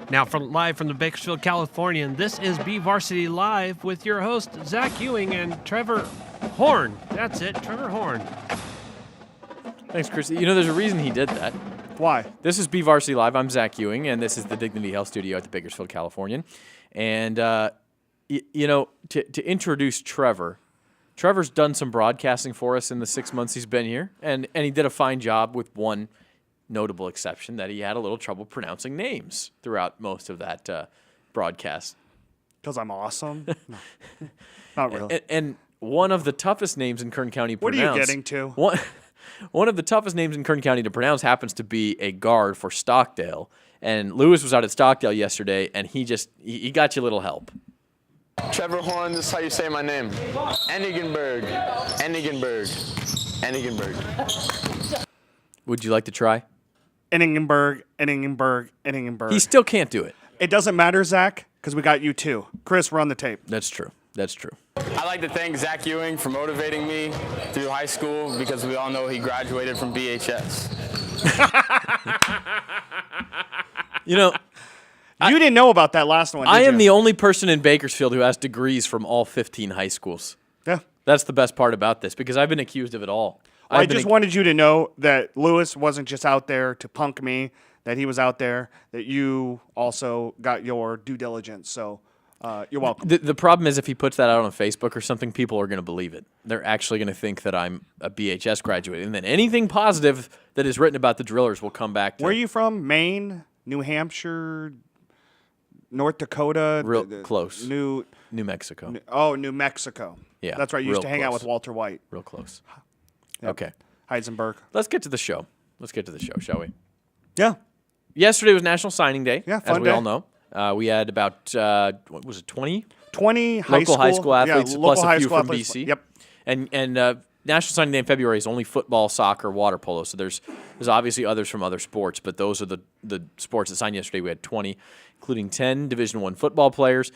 Now, live from the Bakersfield, California, and this is BVarsity Live with your host, Zach Ewing and Trevor Horn. That's it, Trevor Horn. Thanks, Chris. You know, there's a reason he did that. Why? This is BVarsity Live. I'm Zach Ewing, and this is the Dignity Health Studio at the Bakersfield, Californian. And, to introduce Trevor, Trevor's done some broadcasting for us in the 6 months he's been here, and he did a fine job with one notable exception, that he had a little trouble pronouncing names throughout most of that broadcast. Because I'm awesome? No. Not really. And one of the toughest names in Kern County to pronounce... What are you getting to? One of the toughest names in Kern County to pronounce happens to be a guard for Stockdale. And Lewis was out at Stockdale yesterday, and he got you a little help. Trevor Horn, this is how you say my name. Enigenberg. Would you like to try? Enigenberg. He still can't do it. It doesn't matter, Zach, because we got you too. Chris, we're on the tape. That's true. I'd like to thank Zach Ewing for motivating me through high school, because we all know he graduated from BHS. You know, you didn't know about that last one, did I am you? the only person in Bakersfield who has degrees from all 15 high schools. Yeah. That's the best part about this, because I've been accused of it all. Well, I just wanted you to know that Lewis wasn't just out there to punk me, that he was out there, that you also got your due diligence. So you're welcome. The problem is, if he puts that out on Facebook or something, people are going to believe it. They're actually going to think that I'm a BHS graduate. And then anything positive that is written about the Drillers will come back to... Where are you from? Maine? New Hampshire? North Dakota? Real close. New Mexico. New Mexico. Yeah. That's right. You used to hang out with Walter White. Real close. Yep. Okay. Heisenberg. Let's get to the show, shall we? Yeah. Yesterday was National Signing Day, Yeah, as fun we day. all know. We had about, 20? 20 Local high school athletes, yeah, plus local a high few school from athletes. BC. Yep. And National Signing Day in February is only football, soccer, water polo. So there's obviously others from other sports, but those are the sports that signed yesterday. We had 20, including 10 Division I football players.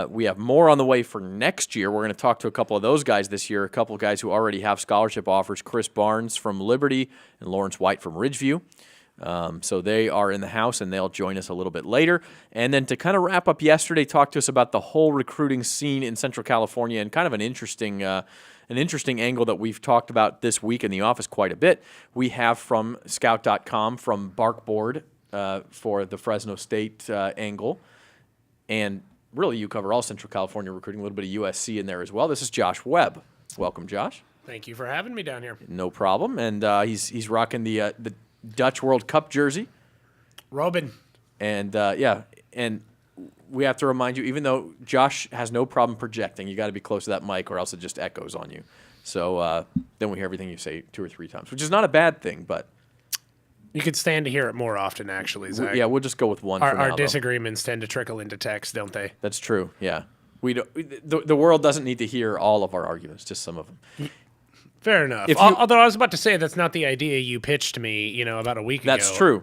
We have more on the way for next year. We're going to talk to a couple of those guys this year, a couple of guys who already have scholarship offers, Chris Barnes from Liberty and Lawrence White from Ridgeview. So they are in the house, and they'll join us a little bit later. And then to kind of wrap up yesterday, talk to us about the whole recruiting scene in Central California and kind of an interesting angle that we've talked about this week in the office quite a bit. We have from Scout.com, from Barkboard for the Fresno State angle. And really, you cover all Central California recruiting, a little bit of USC in there as well. This is Josh Webb. Welcome, Josh. Thank you for having me down here. No problem. And he's rocking the Dutch World Cup jersey. Robin. And, and we have to remind you, even though Josh has no problem projecting, you got to be close to that mic or else it just echoes on you. So then we hear everything you say 2 or 3 times, which is not a bad thing, but... You could stand to hear it more often, actually, Zach. Yeah, we'll just go with one for now, Our disagreements tend to trickle into text, don't they? That's true, yeah. We don't, the world doesn't need to hear all of our arguments, just some of them. Fair enough. Although I was about to say that's not the idea you pitched me, about a week ago. That's true.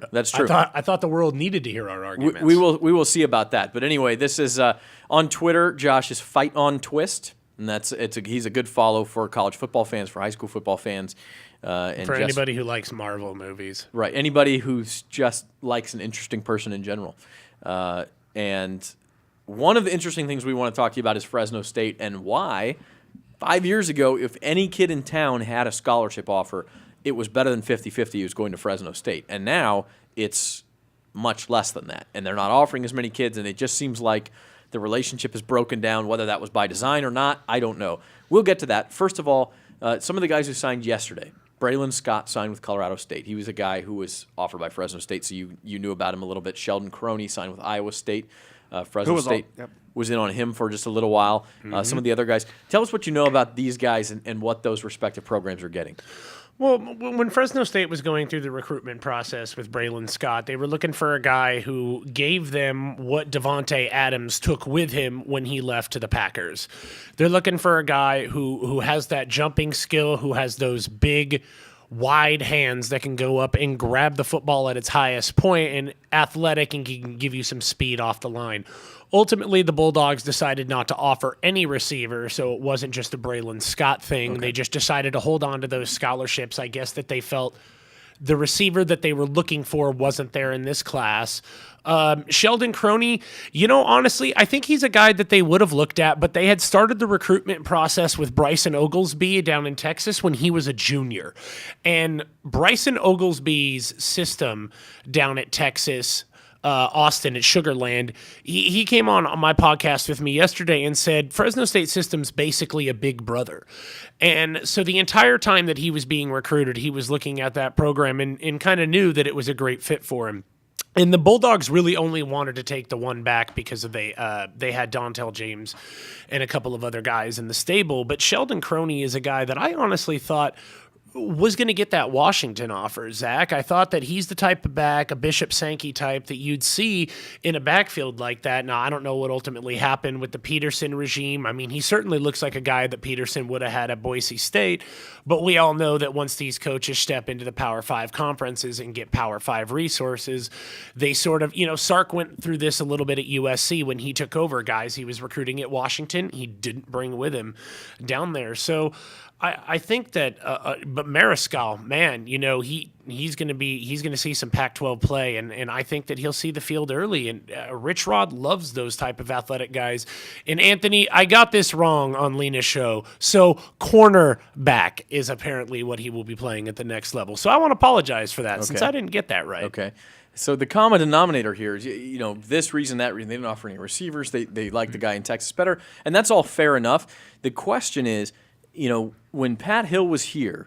I thought the world needed to hear our arguments. We will see about that. But anyway, this is on Twitter. Josh is Fight on Twist, and he's a good follow for college football fans, for high school football fans, and for anybody who likes Marvel movies. Right. Anybody who's just likes an interesting person in general. And one of the interesting things we want to talk to you about is Fresno State and why. 5 years ago, if any kid in town had a scholarship offer, it was better than 50-50 he was going to Fresno State. And now it's much less than that. And they're not offering as many kids, and it just seems like the relationship is broken down. Whether that was by design or not, I don't know. We'll get to that. First of all, some of the guys who signed yesterday. Braylon Scott signed with Colorado State. He was a guy who was offered by Fresno State, so you knew about him a little bit. Sheldon Croney signed with Iowa State. Fresno State was in on him for just a little while. Some of the other guys. Tell us what you know about these guys and what those respective programs are getting. Well, when Fresno State was going through the recruitment process with Braylon Scott, they were looking for a guy who gave them what Devontae Adams took with him when he left to the Packers. They're looking for a guy who has that jumping skill, who has those big, wide hands that can go up and grab the football at its highest point, and athletic and can give you some speed off the line. Ultimately, the Bulldogs decided not to offer any receiver, so it wasn't just a Braylon Scott thing. Okay. They just decided to hold on to those scholarships, I guess, that they felt The receiver that they were looking for wasn't there in this class. Sheldon Croney, honestly, I think he's a guy that they would have looked at, but they had started the recruitment process with Bryson Oglesby down in Texas when he was a junior. And Bryson Oglesby's system down at Texas, Austin at Sugarland, he came on my podcast with me yesterday and said Fresno State system's basically a big brother. And so the entire time that he was being recruited, he was looking at that program and kind of knew that it was a great fit for him. And the Bulldogs really only wanted to take the one back because they had Dontel James and a couple of other guys in the stable. But Sheldon Croney is a guy that I honestly thought was going to get that Washington offer, Zach. I thought that he's the type of back, a Bishop Sankey type, that you'd see in a backfield like that. Now, I don't know what ultimately happened with the Peterson regime. I mean, he certainly looks like a guy that Peterson would have had at Boise State, but we all know that once these coaches step into the Power 5 conferences and get Power 5 resources, they sort of, Sark went through this a little bit at USC when he took over guys he was recruiting at Washington. He didn't bring with him down there. So I think that, but Mariscal, man, he's going to see some Pac-12 play, and I think that he'll see the field early. And Rich Rod loves those type of athletic guys. And Anthony, I got this wrong on Lena's show. So cornerback is apparently what he will be playing at the next level. So I want to apologize for that since I didn't get that right. Okay. So the common denominator here is, this reason, that reason. They didn't offer any receivers. They like the guy in Texas better, and that's all fair enough. The question is, when Pat Hill was here,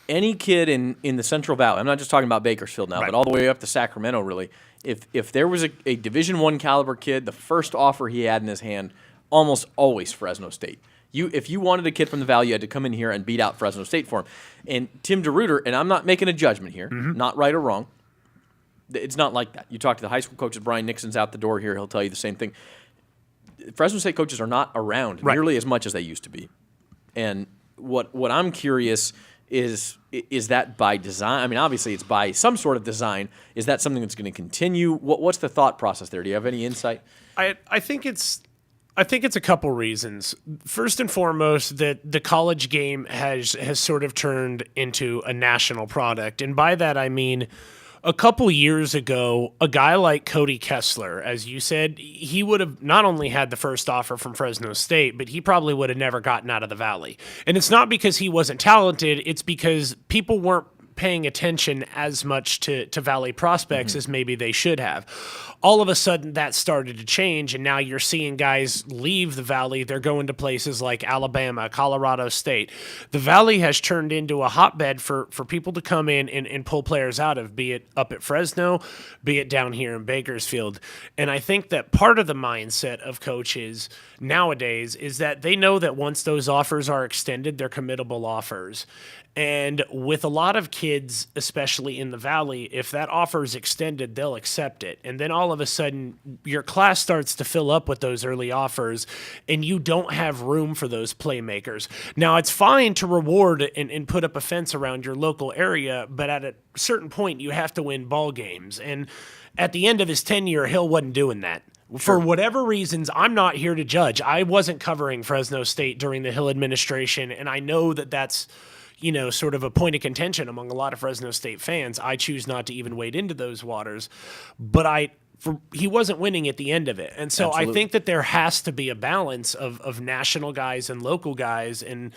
any kid in the Central Valley, I'm not just talking about Bakersfield now, but all the way up to Sacramento, really, if there was a Division I caliber kid, the first offer he had in his hand, almost always Fresno State. If you wanted a kid from the Valley, you had to come in here and beat out Fresno State for him. And Tim DeRuyter, and I'm not making a judgment here, not right or wrong. It's not like that. You talk to the high school coaches, Brian Nixon's out the door here, he'll tell you the same thing. Fresno State coaches are not around nearly as much as they used to be. And what I'm curious is that by design? I mean, obviously it's by some sort of design. Is that something that's going to continue? What's the thought process there? Do you have any insight? I think it's a couple reasons. First and foremost, that the college game has sort of turned into a national product, and by that I mean, a couple years ago, a guy like Cody Kessler, as you said, he would have not only had the first offer from Fresno State, but he probably would have never gotten out of the Valley. And it's not because he wasn't talented, it's because people weren't paying attention as much to Valley prospects as maybe they should have. All of a sudden, that started to change, and now you're seeing guys leave the Valley. They're going to places like Alabama, Colorado State. The Valley has turned into a hotbed for people to come in and pull players out of, be it up at Fresno, be it down here in Bakersfield. And I think that part of the mindset of coaches nowadays is that they know that once those offers are extended, they're committable offers. And with a lot of kids, especially in the Valley, if that offer is extended, they'll accept it. And then all of a sudden, your class starts to fill up with those early offers, and you don't have room for those playmakers. Now, it's fine to reward and put up a fence around your local area, but at a certain point, you have to win ball games. And at the end of his tenure, Hill wasn't doing that. For whatever reasons, I'm not here to judge. I wasn't covering Fresno State during the Hill administration, and I know that that's sort of a point of contention among a lot of Fresno State fans. I choose not to even wade into those waters, but he wasn't winning at the end of it. And so Absolutely. I think that there has to be a balance of national guys and local guys. And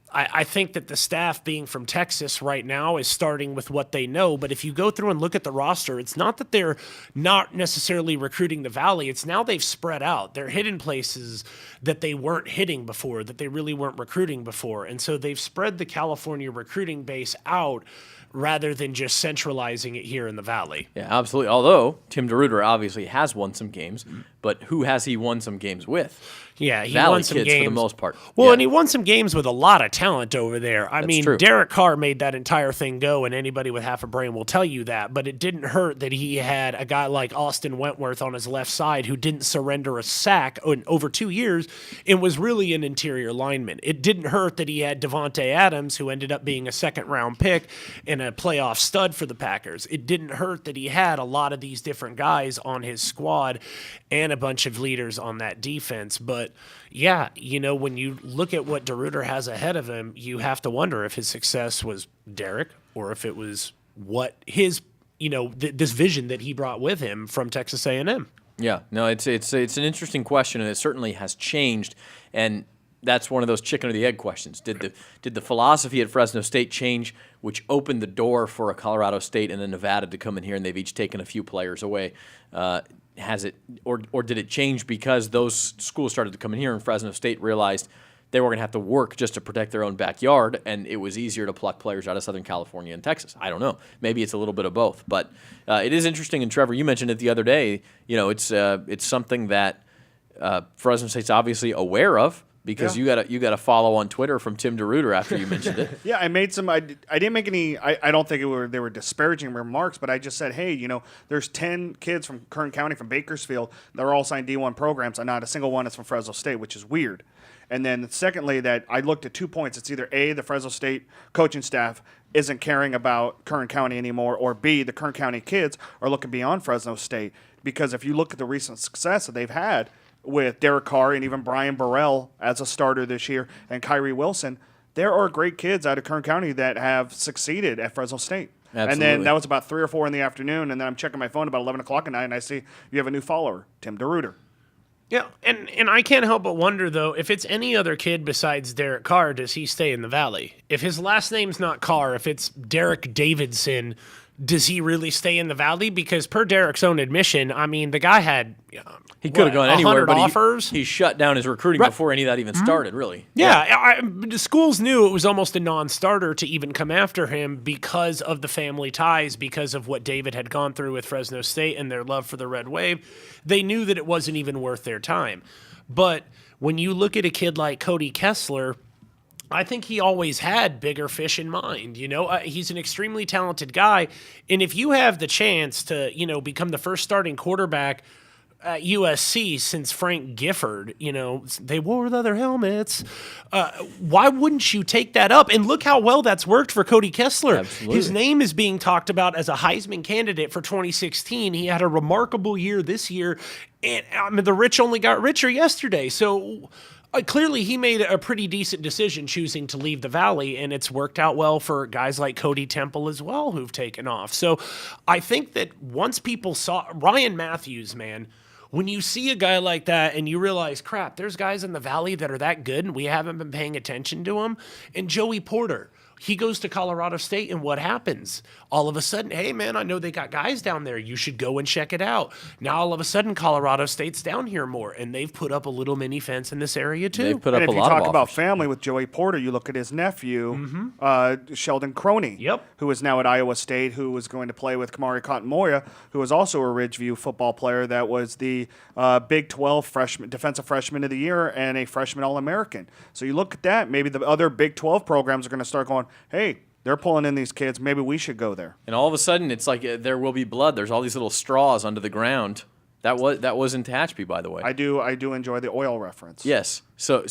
I think that the staff being from Texas right now is starting with what they know. But if you go through and look at the roster, it's not that they're not necessarily recruiting the Valley. It's now they've spread out. They're hitting places that they weren't hitting before, that they really weren't recruiting before. And so they've spread the California recruiting base out rather than just centralizing it here in the Valley. Yeah, absolutely. Although Tim DeRuyter obviously has won some games, but who has he won some games with? Yeah, he Valley won some kids games for the most part. Well, yeah. And he won some games with a lot of talent over there. I mean, true. Derek Carr made that entire thing go, and anybody with half a brain will tell you that. But it didn't hurt that he had a guy like Austin Wentworth on his left side who didn't surrender a sack in over 2 years and was really an interior lineman. It didn't hurt that he had Devontae Adams, who ended up being a second-round pick and a playoff stud for the Packers. It didn't hurt that he had a lot of these different guys on his squad and a bunch of leaders on that defense. But But yeah, when you look at what DeRuyter has ahead of him, you have to wonder if his success was Derek or if it was what his, this vision that he brought with him from Texas A&M. Yeah, no, it's an interesting question, and it certainly has changed. And that's one of those chicken or the egg questions. Did the philosophy at Fresno State change, which opened the door for a Colorado State and a Nevada to come in here, and they've each taken a few players away? Has it, or did it change because those schools started to come in here and Fresno State realized they were going to have to work just to protect their own backyard, and it was easier to pluck players out of Southern California and Texas? I don't know. Maybe it's a little bit of both, but it is interesting. And Trevor, you mentioned it the other day. It's something that Fresno State's obviously aware of. Because you got a follow on Twitter from Tim DeRuyter after you mentioned it. Yeah, I made some. I didn't make any. I don't think they were disparaging remarks, but I just said, hey, there's 10 kids from Kern County, from Bakersfield. They're all signed D1 programs, and not a single one is from Fresno State, which is weird. And then secondly, that I looked at 2 points. It's either A, the Fresno State coaching staff isn't caring about Kern County anymore, or B, the Kern County kids are looking beyond Fresno State. Because if you look at the recent success that they've had with Derek Carr and even Brian Burrell as a starter this year and Kyrie Wilson, there are great kids out of Kern County that have succeeded at Fresno State. Absolutely. And then that was about 3 or 4 in the afternoon, and then I'm checking my phone about 11 o'clock at night, and I see you have a new follower, Tim DeRuyter. Yeah, and I can't help but wonder, though, if it's any other kid besides Derek Carr, does he stay in the Valley? If his last name's not Carr, if it's Derek Davidson, does he really stay in the Valley? Because per Derek's own admission, I mean, the guy had he could have gone anywhere, but offers. He shut down his recruiting before any of that even started, really. Yeah, the schools knew it was almost a non-starter to even come after him because of the family ties, because of what David had gone through with Fresno State and their love for the Red Wave. They knew that it wasn't even worth their time. But when you look at a kid like Cody Kessler, I think he always had bigger fish in mind. He's an extremely talented guy. And if you have the chance to, become the first starting quarterback at USC since Frank Gifford, they wore leather helmets. Why wouldn't you take that up? And look how well that's worked for Cody Kessler. Absolutely. His name is being talked about as a Heisman candidate for 2016. He had a remarkable year this year. And the rich only got richer yesterday. So clearly, he made a pretty decent decision choosing to leave the Valley, and it's worked out well for guys like Cody Temple as well who've taken off. So I think that once people saw Ryan Matthews, man, when you see a guy like that and you realize, crap, there's guys in the Valley that are that good and we haven't been paying attention to them. And Joey Porter, he goes to Colorado State, and what happens? All of a sudden, hey, man, I know they got guys down there. You should go and check it out. Now, all of a sudden, Colorado State's down here more, and they've put up a little mini fence in this area, too. They've put up And a if you lot of talk about offers. family with Joey Porter, you look at his nephew, Sheldon Croney, Yep. who is now at Iowa State, who was going to play with Kamari Cotton-Moya, who was also a Ridgeview football player that was the Big 12 defensive freshman of the year and a freshman All-American. So you look at that, maybe the other Big 12 programs are going to start going, hey, they're pulling in these kids. Maybe we should go there. And all of a sudden, it's like there will be blood. There's all these little straws under the ground. That was in Tehachapi, by the way. I do enjoy the oil reference. Yes. So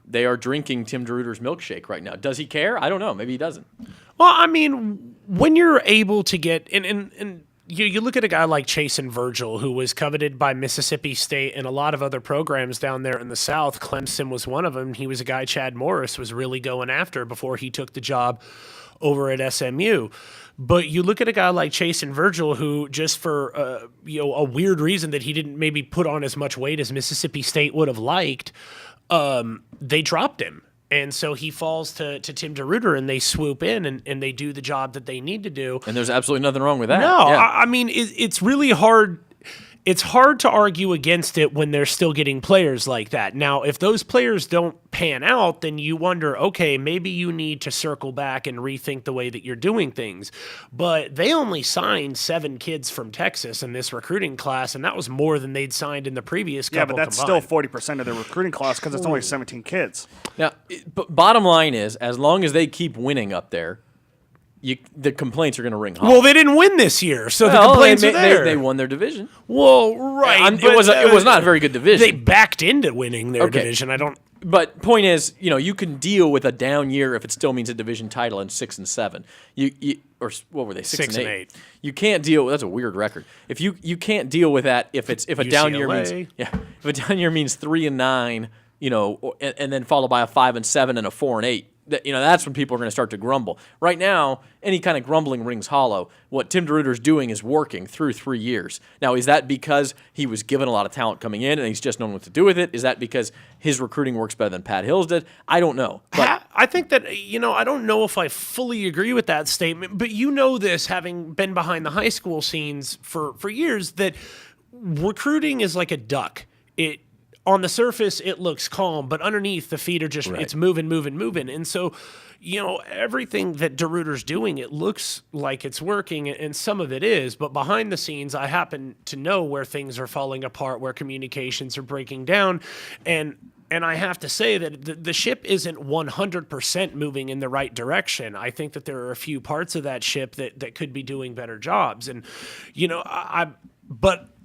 they are drinking Tim DeRuyter's milkshake right now. Does he care? I don't know. Maybe he doesn't. Well, I mean, when you're able to get and you look at a guy like Chasen Virgil, who was coveted by Mississippi State and a lot of other programs down there in the South. Clemson was one of them. He was a guy Chad Morris was really going after before he took the job over at SMU. But you look at a guy like Chasen Virgil, who just for a weird reason that he didn't maybe put on as much weight as Mississippi State would have liked, they dropped him. And so he falls to Tim DeRuyter, and they swoop in and they do the job that they need to do. And there's absolutely nothing wrong with that. No, Yeah. I mean, it's really hard. It's hard to argue against it when they're still getting players like that. Now, if those players don't pan out, then you wonder, okay, maybe you need to circle back and rethink the way that you're doing things. But they only signed 7 kids from Texas in this recruiting class, and that was more than they'd signed in the previous couple. Yeah, but that's combined. still 40% of their recruiting class because it's only 17 kids. Now, but bottom line is, as long as they keep winning up there, the complaints are going to ring hollow. Well, they didn't win this year, so the complaints are there. They won their division. Well, right. It was not a very good division. They backed into winning their division. I don't But point is, you can deal with a down year if it still means a division title in 6 and 7. Or what were they? 6 and 8. You can't deal. That's a weird record. If you can't deal with that if a down year means if a down year means 3 and 9, and then followed by a 5 and 7 and a 4 and 8. That's when people are going to start to grumble. Right now, any kind of grumbling rings hollow. What Tim DeRuyter's doing is working through 3 years. Now, is that because he was given a lot of talent coming in and he's just known what to do with it? Is that because his recruiting works better than Pat Hill's did? I don't know. But I think that, I don't know if I fully agree with that statement, but this, having been behind the high school scenes for years, that recruiting is like a duck. On the surface, it looks calm, but underneath, the feet are just, it's moving. And so, everything that DeRuyter's doing, it looks like it's working, and some of it is, but behind the scenes, I happen to know where things are falling apart, where communications are breaking down, and I have to say that the ship isn't 100% moving in the right direction. I think that there are a few parts of that ship that could be doing better jobs, and,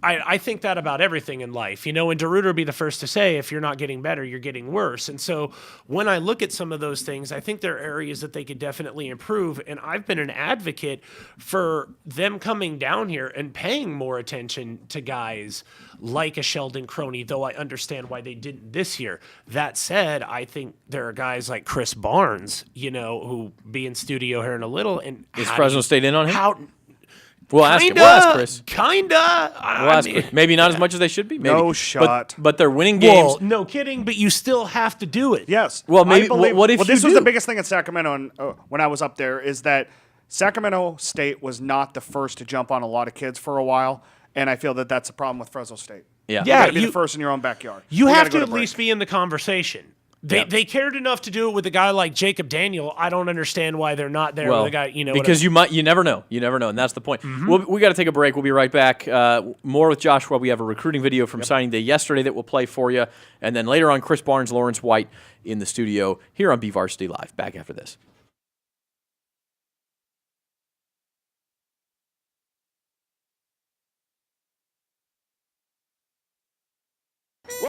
I think that about everything in life, and DeRuyter would be the first to say, if you're not getting better, you're getting worse. And so when I look at some of those things, I think there are areas that they could definitely improve. And I've been an advocate for them coming down here and paying more attention to guys like a Sheldon Croney, though I understand why they didn't this year. That said, I think there are guys like Chris Barnes, who be in studio here in a little. And is Fresno State in on him? We'll ask Chris. Kinda. Chris. Maybe not as much as they should be. Maybe. No shot. But they're winning games. Well, no kidding, but you still have to do it. Yes. Well, maybe. What if this you was do? the biggest thing in Sacramento when I was up there is that Sacramento State was not the first to jump on a lot of kids for a while, and I feel that that's a problem with Fresno State. Yeah. You got to be the first in your own backyard. You have to at least be in the conversation. They cared enough to do it with a guy like Jacob Daniel. I don't understand why they're not there with a guy, because you never know. You never know, and that's the point. Mm-hmm. We got to take a break. We'll be right back. More with Josh Webb. We have a recruiting video from signing day yesterday that we'll play for you, and then later on, Chris Barnes, Lawrence White in the studio here on BVarsity Live. Back after this.